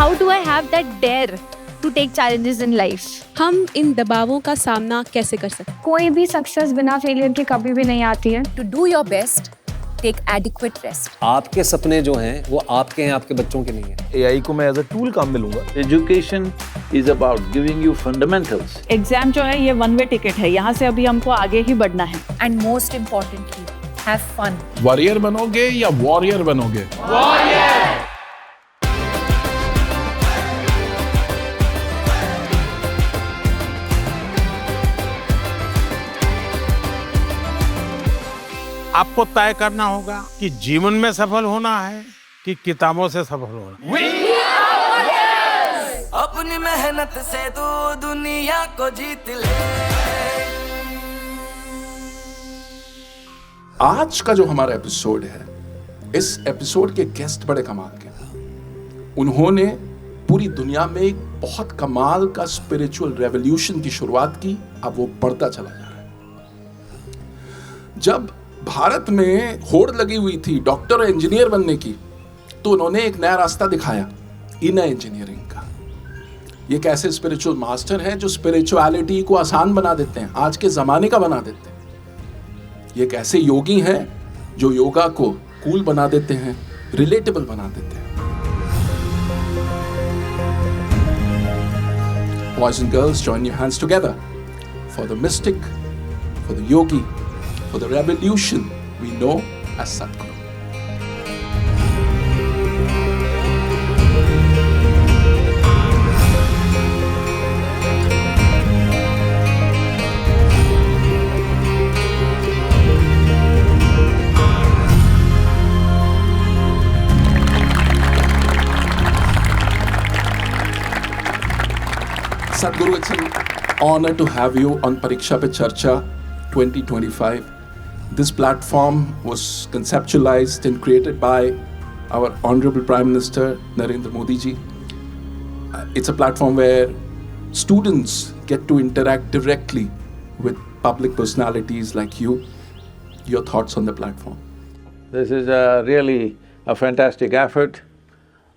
How do I have that dare to take challenges in life? हम इन दबावों का सामना कैसे कर सकते हैं? कोई भी सक्सेस बिना फेलियर के कभी भी नहीं आती है. To do your best, take adequate rest. आपके सपने जो हैं वो आपके हैं, आपके बच्चों के नहीं हैं. AI को मैं एज अ टूल काम में लूंगा. Education is about giving you fundamentals. Exam जो है ये वन वे टिकट है, यहाँ से अभी हमको आगे ही बढ़ना है. And most importantly, have fun. Warrior बनोगे या वॉरियर बनोगे? आपको तय करना होगा कि जीवन में सफल होना है कि किताबों से सफल होना है. अपनी मेहनत से तू दुनिया को जीत ले. आज का जो हमारा एपिसोड है, इस एपिसोड के गेस्ट बड़े कमाल के हैं. उन्होंने पूरी दुनिया में एक बहुत कमाल का स्पिरिचुअल रेवोल्यूशन की शुरुआत की. अब वो बढ़ता चला जा रहा है. जब भारत में होड़ लगी हुई थी डॉक्टर और इंजीनियर बनने की, तो उन्होंने एक नया रास्ता दिखाया, इनर इंजीनियरिंग का. ये कैसे स्पिरिचुअल मास्टर हैं जो स्पिरिचुअलिटी को आसान बना देते हैं, आज के जमाने का बना देते हैं. ये कैसे योगी हैं जो योगा को कूल बना देते हैं, रिलेटेबल बना देते हैं. Boys and girls, join your hands together for the mystic, for the yogi, for the revolution we know as Sadhguru. Sadhguru, it's an honor to have you on Pariksha pe Charcha 2025. This platform was conceptualized and created by our Honorable Prime Minister Narendra Modi ji. It's a platform where students get to interact directly with public personalities like you. Your thoughts on the platform? This is really a fantastic effort.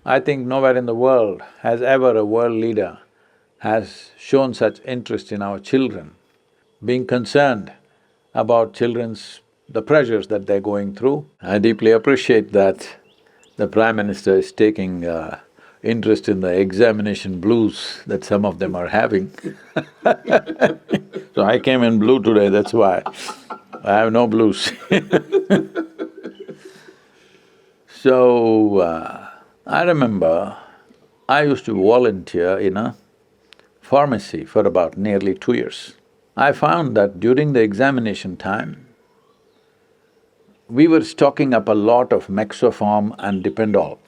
I think nowhere in the world has ever a world leader has shown such interest in our children, being concerned about the pressures that they're going through. I deeply appreciate that the Prime Minister is taking interest in the examination blues that some of them are having. So I came in blue today, that's why. I have no blues. So, I remember I used to volunteer in a pharmacy for about nearly 2 years. I found that during the examination time, we were stocking up a lot of Mexoform and Dipendol.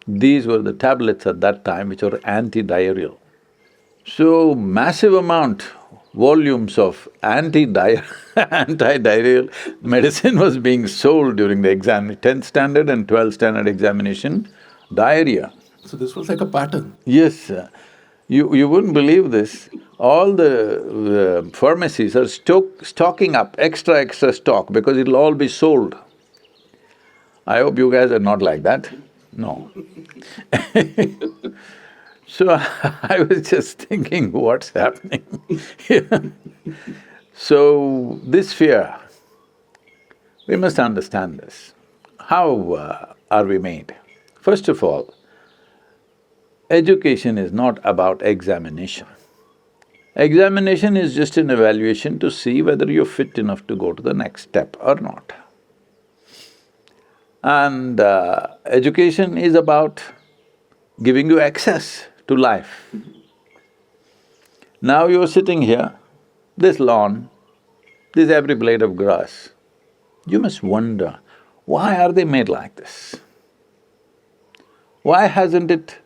These were the tablets at that time which were anti-diarrheal. So, massive amount, volumes of anti-diarrheal medicine was being sold during the exam, 10th standard and 12th standard examination, diarrhea. So this was like a pattern. Yes, you wouldn't believe this. All the pharmacies are stocking up extra stock because it'll all be sold. I hope you guys are not like that. No. So I was just thinking, what's happening? So this fear, we must understand this. How are we made? First of all, education is not about examination. Examination is just an evaluation to see whether you're fit enough to go to the next step or not. And education is about giving you access to life. Now you're sitting here, this lawn, this every blade of grass, you must wonder, why are they made like this? Why hasn't it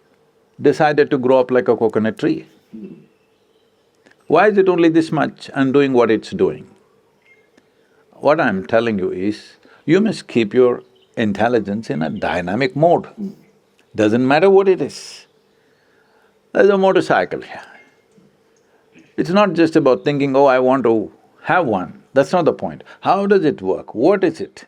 decided to grow up like a coconut tree? Why is it only this much and doing what it's doing? What I'm telling you is, you must keep your intelligence in a dynamic mode. Doesn't matter what it is. There's a motorcycle here. It's not just about thinking, oh, I want to have one. That's not the point. How does it work? What is it?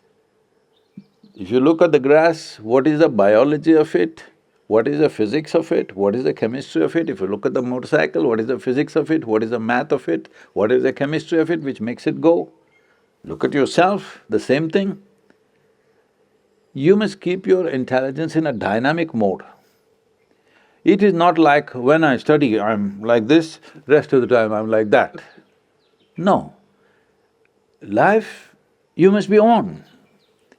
If you look at the grass, what is the biology of it? What is the physics of it? What is the chemistry of it? If you look at the motorcycle, what is the physics of it? What is the math of it? What is the chemistry of it which makes it go? Look at yourself, the same thing. You must keep your intelligence in a dynamic mode. It is not like when I study, I'm like this, rest of the time I'm like that. No. Life, you must be on.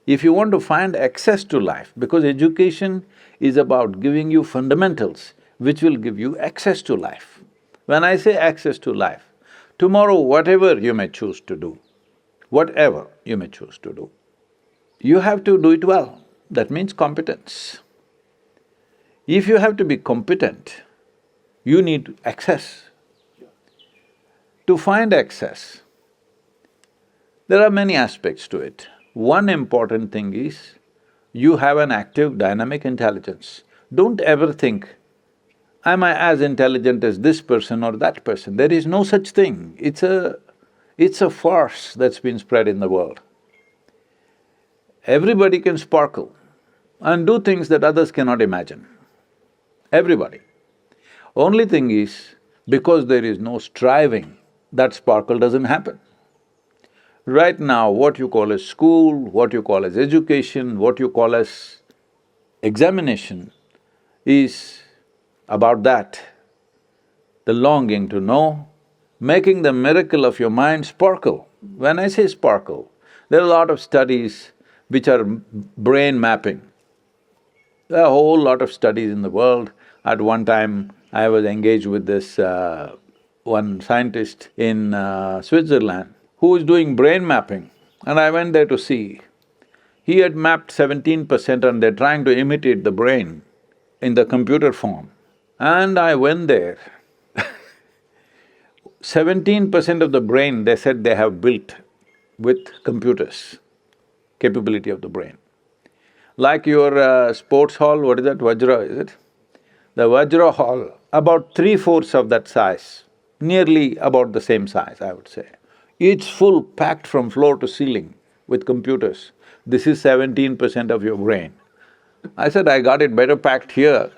If you want to find access to life, because education is about giving you fundamentals which will give you access to life. When I say access to life, tomorrow whatever you may choose to do, whatever you may choose to do, you have to do it well. That means competence. If you have to be competent, you need access. To find access, there are many aspects to it. One important thing is, you have an active, dynamic intelligence. Don't ever think, am I as intelligent as this person or that person? There is no such thing. It's a farce that's been spread in the world. Everybody can sparkle and do things that others cannot imagine. Everybody. Only thing is, because there is no striving, that sparkle doesn't happen. Right now, what you call as school, what you call as education, what you call as examination is about that. The longing to know, making the miracle of your mind sparkle. When I say sparkle, there are a lot of studies which are brain mapping. There are a whole lot of studies in the world. At one time, I was engaged with this one scientist in Switzerland who was doing brain mapping, and I went there to see. He had mapped 17% and they're trying to imitate the brain in the computer form. And I went there. 17% of the brain, they said they have built with computers, capability of the brain. Like your sports hall, what is that, Vajra, is it? The Vajra hall, about 3/4 of that size, nearly about the same size, I would say. It's full, packed from floor to ceiling with computers. This is 17% of your brain. I said, I got it better packed here.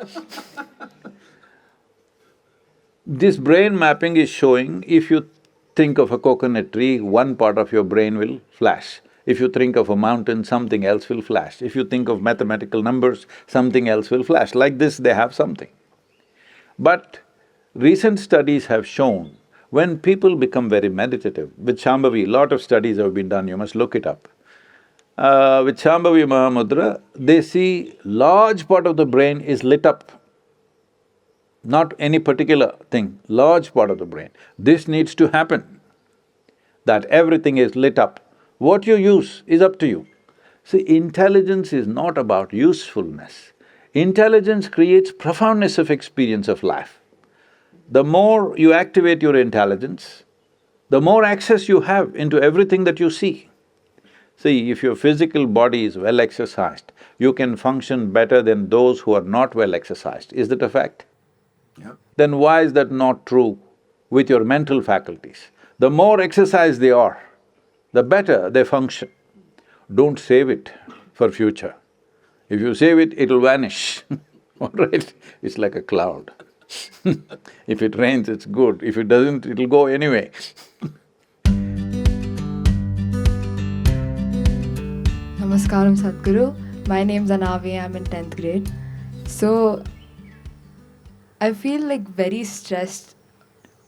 This brain mapping is showing, if you think of a coconut tree, one part of your brain will flash. If you think of a mountain, something else will flash. If you think of mathematical numbers, something else will flash. Like this, they have something. But recent studies have shown, when people become very meditative, with Shambhavi, lot of studies have been done, you must look it up. With Shambhavi Mahamudra, they see large part of the brain is lit up. Not any particular thing, large part of the brain. This needs to happen, that everything is lit up. What you use is up to you. See, intelligence is not about usefulness. Intelligence creates profoundness of experience of life. The more you activate your intelligence, the more access you have into everything that you see. See, if your physical body is well exercised, you can function better than those who are not well exercised. Is that a fact? Yeah. Then why is that not true with your mental faculties? The more exercised they are, the better they function. Don't save it for future. If you save it, it'll vanish, all right? It's like a cloud. If it rains, it's good. If it doesn't, it'll go anyway. Namaskaram Sadhguru. My name's Anavi, I'm in 10th grade. So, I feel like very stressed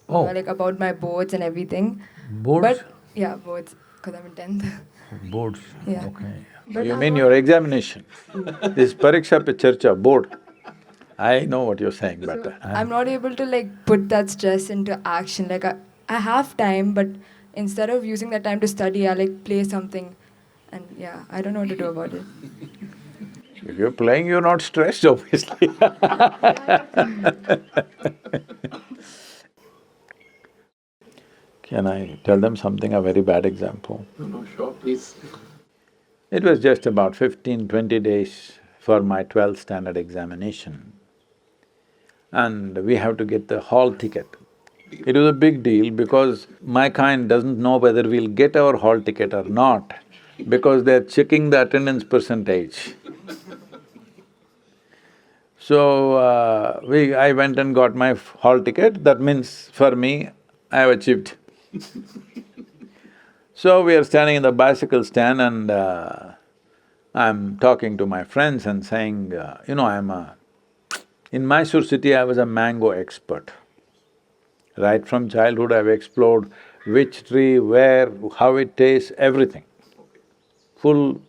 like about my boards and everything. Boards? But, yeah, boards, because I'm in 10th. Boards, Yeah. okay. But You I'm mean not- your examination? This Pariksha pe Charcha, board. I know what you're saying, but I'm not able to like put that stress into action. Like I have time, but instead of using that time to study, I like play something. And yeah, I don't know what to do about it. if you're playing, you're not stressed, obviously. Can I tell them something, a very bad example? No, sure, please. It was just about 15-20 days for my 12th standard examination. And we have to get the hall ticket. It was a big deal because my kind doesn't know whether we'll get our hall ticket or not, because they're checking the attendance percentage. So, I went and got my hall ticket, that means for me, I have achieved. So we are standing in the bicycle stand and I'm talking to my friends and saying, in Mysore city I was a mango expert. Right from childhood I've explored which tree, where, how it tastes, everything. Full…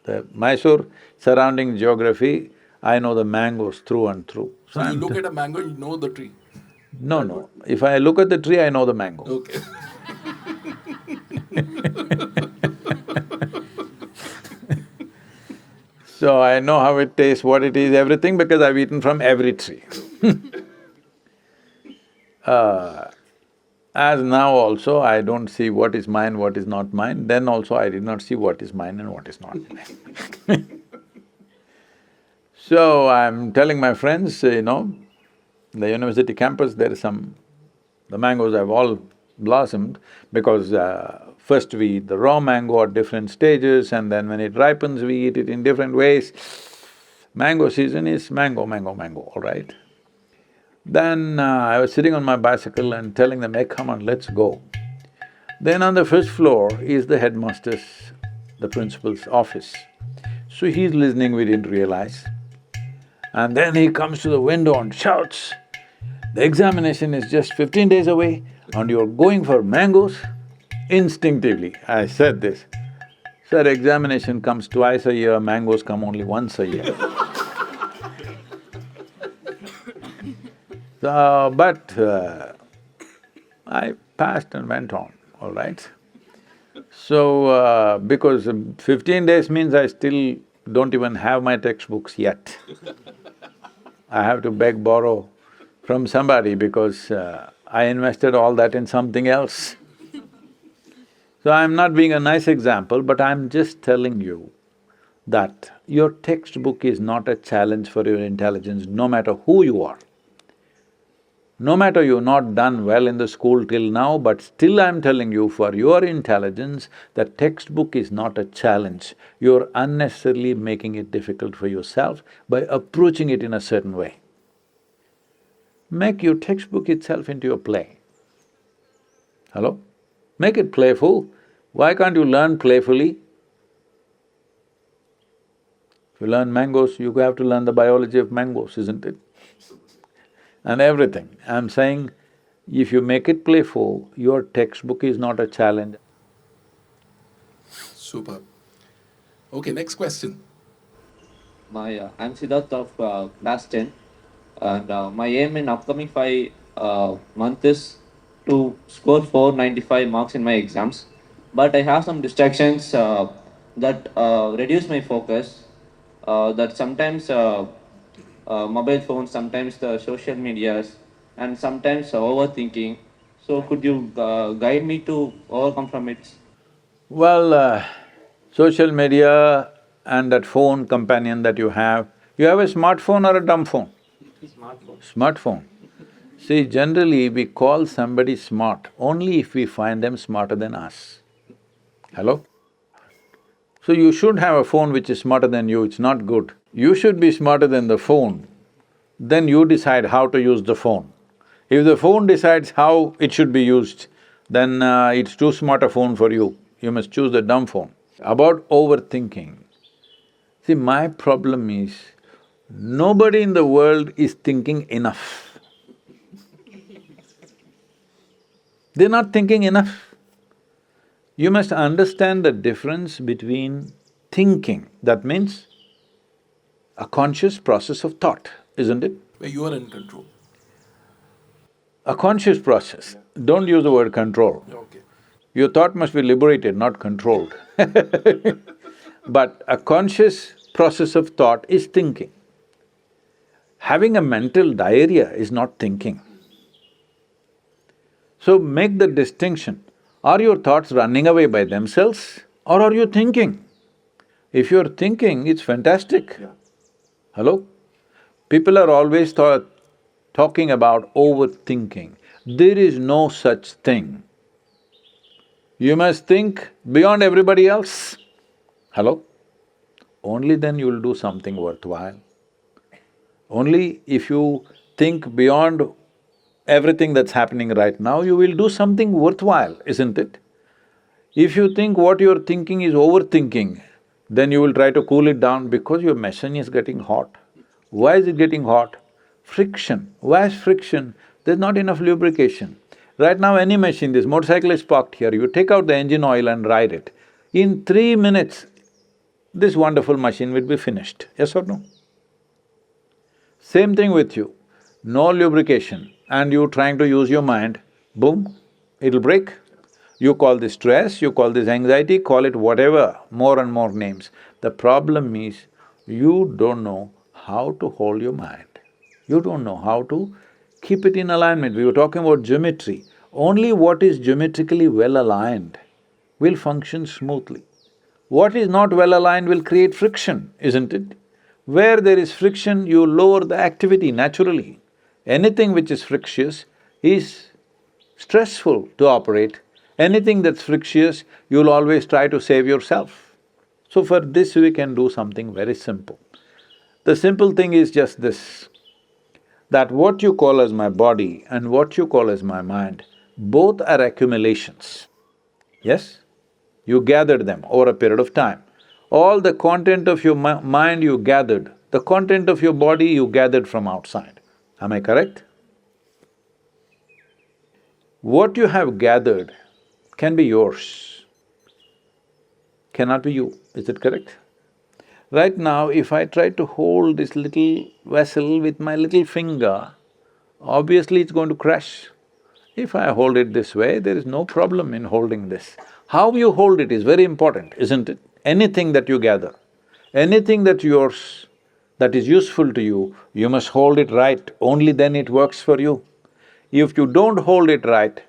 the Mysore surrounding geography, I know the mangoes through and through. So you look at a mango, you know the tree? No. If I look at the tree, I know the mango. Okay. So I know how it tastes, what it is, everything because I've eaten from every tree. As now also, I don't see what is mine, what is not mine, then also I did not see what is mine and what is not mine. So I'm telling my friends, the university campus, there is some… the mangoes have all blossomed because first we eat the raw mango at different stages and then when it ripens, we eat it in different ways. Mango season is mango, all right? Then I was sitting on my bicycle and telling them, hey, come on, let's go. Then on the first floor is the headmaster's, the principal's office. So he's listening, we didn't realize. And then he comes to the window and shouts, the examination is just 15 days away and you're going for mangoes? Instinctively, I said this, sir, examination comes twice a year, mangoes come only once a year. I passed and went on, all right? So, because 15 days means I still don't even have my textbooks yet. I have to beg, borrow from somebody because I invested all that in something else. So I'm not being a nice example, but I'm just telling you that your textbook is not a challenge for your intelligence, no matter who you are. No matter you've not done well in the school till now, but still I'm telling you, for your intelligence, the textbook is not a challenge. You're unnecessarily making it difficult for yourself by approaching it in a certain way. Make your textbook itself into a play. Hello? Make it playful. Why can't you learn playfully? If you learn mangoes, you have to learn the biology of mangoes, isn't it? And everything. I'm saying, if you make it playful, your textbook is not a challenge. Super. Okay, next question. I'm Siddharth of class 10 and my aim in upcoming 5 months is to score 495 marks in my exams. But I have some distractions that reduce my focus, that sometimes mobile phones, sometimes the social medias, and sometimes overthinking. So could you guide me to overcome from it? Well, social media and that phone companion that you have a smartphone or a dumb phone? Smartphone. Smartphone. See, generally we call somebody smart only if we find them smarter than us. Hello? So you should have a phone which is smarter than you, it's not good. You should be smarter than the phone, then you decide how to use the phone. If the phone decides how it should be used, then it's too smart a phone for you. You must choose the dumb phone. About overthinking, see, my problem is, nobody in the world is thinking enough. They're not thinking enough. You must understand the difference between thinking, that means a conscious process of thought, isn't it? Where you are in control. A conscious process, don't use the word control. Okay. Your thought must be liberated, not controlled. But a conscious process of thought is thinking. Having a mental diarrhea is not thinking. So make the distinction. Are your thoughts running away by themselves or are you thinking? If you're thinking, it's fantastic. Yeah. Hello? People are always talking about overthinking. There is no such thing. You must think beyond everybody else. Hello? Only then you'll do something worthwhile. Only if you think beyond everything that's happening right now, you will do something worthwhile, isn't it? If you think what you're thinking is overthinking, then you will try to cool it down because your machine is getting hot. Why is it getting hot? Friction. Why is friction? There's not enough lubrication. Right now, any machine, this motorcycle is parked here, you take out the engine oil and ride it. In 3 minutes, this wonderful machine will be finished, yes or no? Same thing with you, no lubrication and you trying to use your mind, boom, it'll break. You call this stress, you call this anxiety, call it whatever, more and more names. The problem is, you don't know how to hold your mind. You don't know how to keep it in alignment. We were talking about geometry. Only what is geometrically well aligned will function smoothly. What is not well aligned will create friction, isn't it? Where there is friction, you lower the activity naturally. Anything which is frictious is stressful to operate. Anything that's frictious, you'll always try to save yourself. So for this we can do something very simple. The simple thing is just this, that what you call as my body and what you call as my mind, both are accumulations. Yes? You gathered them over a period of time. All the content of your mind you gathered, the content of your body you gathered from outside. Am I correct? What you have gathered can be yours, cannot be you, is it correct? Right now, if I try to hold this little vessel with my little finger, obviously it's going to crash. If I hold it this way, there is no problem in holding this. How you hold it is very important, isn't it? Anything that you gather, anything that's yours, that is useful to you, you must hold it right, only then it works for you. If you don't hold it right,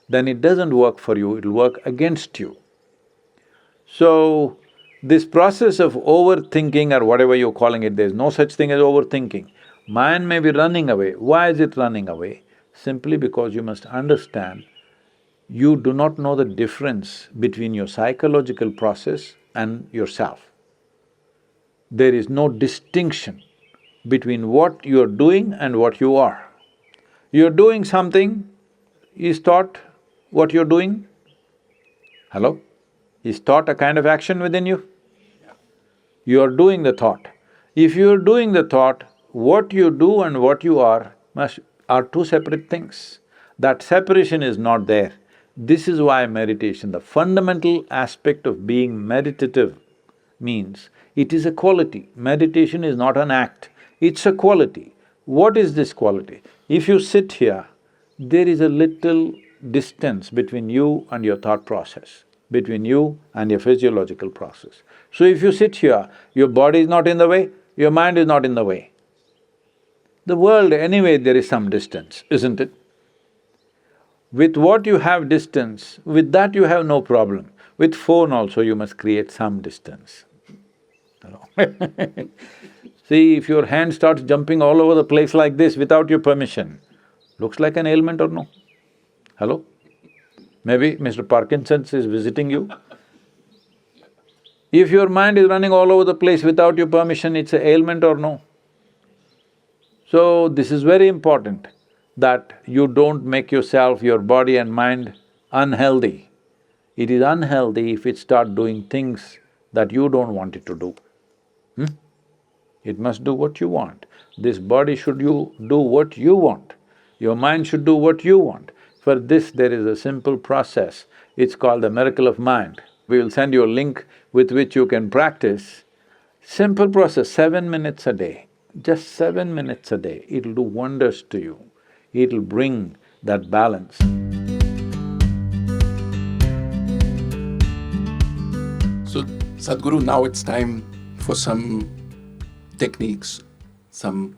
then it doesn't work for you, it'll work against you. So, this process of overthinking or whatever you're calling it, there's no such thing as overthinking. Mind may be running away. Why is it running away? Simply because you must understand, you do not know the difference between your psychological process and yourself. There is no distinction between what you're doing and what you are. You're doing something, is thought what you're doing? Hello? Is thought a kind of action within you? You are doing the thought. If you are doing the thought, what you do and what you are are two separate things. That separation is not there. This is why meditation, the fundamental aspect of being meditative means it is a quality. Meditation is not an act, it's a quality. What is this quality? If you sit here, there is a little distance between you and your thought process, between you and your physiological process. So if you sit here, your body is not in the way, your mind is not in the way. The world, anyway, there is some distance, isn't it? With what you have distance, with that you have no problem. With phone also you must create some distance. See, if your hand starts jumping all over the place like this without your permission, looks like an ailment or no? Hello? Maybe Mr. Parkinson's is visiting you. If your mind is running all over the place without your permission, it's an ailment or no? So, this is very important that you don't make yourself, your body and mind unhealthy. It is unhealthy if it starts doing things that you don't want it to do. It must do what you want. This body should do what you want. Your mind should do what you want. For this, there is a simple process. It's called the miracle of mind. We will send you a link with which you can practice. Simple process, 7 minutes a day. Just 7 minutes a day, it'll do wonders to you. It'll bring that balance. So, Sadhguru, now it's time for some techniques, some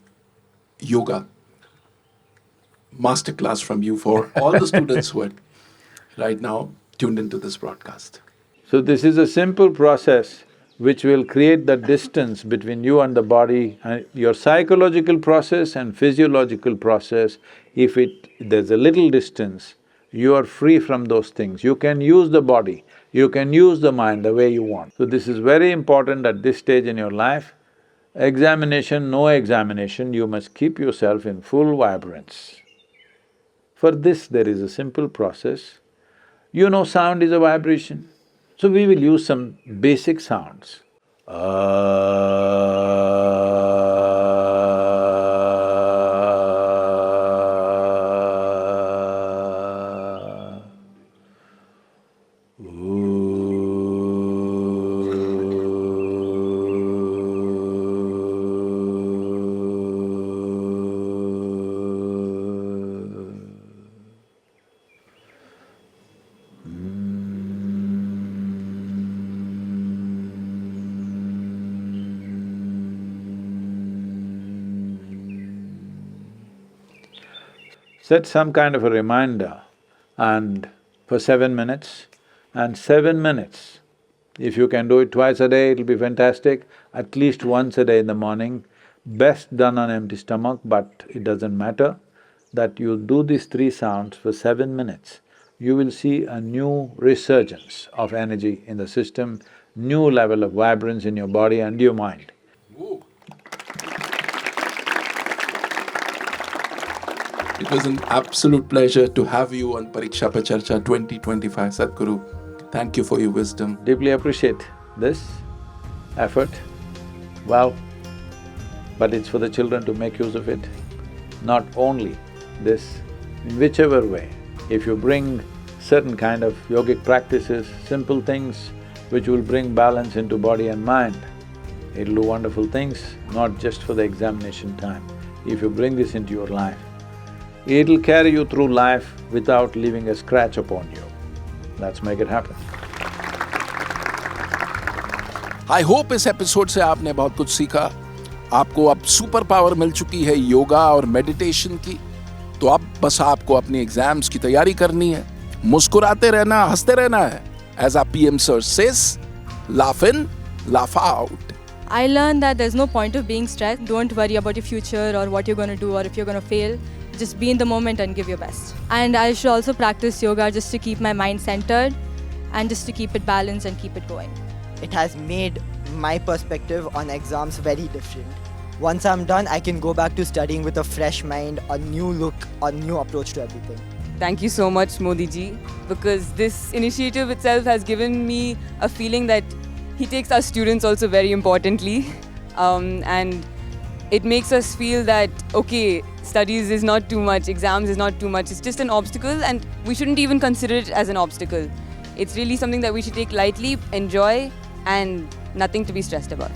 yoga masterclass from you for all the students who are right now tuned into this broadcast. So this is a simple process which will create the distance between you and the body, and your psychological process and physiological process. If there's a little distance, you are free from those things. You can use the body, you can use the mind the way you want. So this is very important at this stage in your life. Examination, no examination, you must keep yourself in full vibrance. For this, there is a simple process. You know sound is a vibration, so we will use some basic sounds. Set some kind of a reminder and for 7 minutes, and 7 minutes, if you can do it twice a day, it'll be fantastic, at least once a day in the morning, best done on empty stomach, but it doesn't matter, that you do these 3 sounds for 7 minutes, you will see a new resurgence of energy in the system, new level of vibrance in your body and your mind. It was an absolute pleasure to have you on Pariksha Pe Charcha 2025, Sadhguru. Thank you for your wisdom. Deeply appreciate this effort. Well, but it's for the children to make use of it. Not only this, in whichever way, if you bring certain kind of yogic practices, simple things which will bring balance into body and mind, it'll do wonderful things, not just for the examination time. If you bring this into your life, it'll carry you through life without leaving a scratch upon you. Let's make it happen. I hope इस episode से आपने बहुत कुछ सीखा। आपको अब super power मिल चुकी है योगा और मेडिटेशन की, तो अब बस आपको अपनी एग्जाम्स की तैयारी करनी है, मुस्कुराते रहना, हंसते रहना है। As our PM sir says, laugh in, laugh out. I learned that there's no point of being stressed. Don't worry about your future or what you're going to do or if you're going to fail. Just be in the moment and give your best. And I should also practice yoga just to keep my mind centered and just to keep it balanced and keep it going. It has made my perspective on exams very different. Once I'm done, I can go back to studying with a fresh mind, a new look, a new approach to everything. Thank you so much, Modi ji, because this initiative itself has given me a feeling that he takes our students also very importantly, and it makes us feel that, okay, studies is not too much, exams is not too much, it's just an obstacle and we shouldn't even consider it as an obstacle. It's really something that we should take lightly, enjoy and nothing to be stressed about.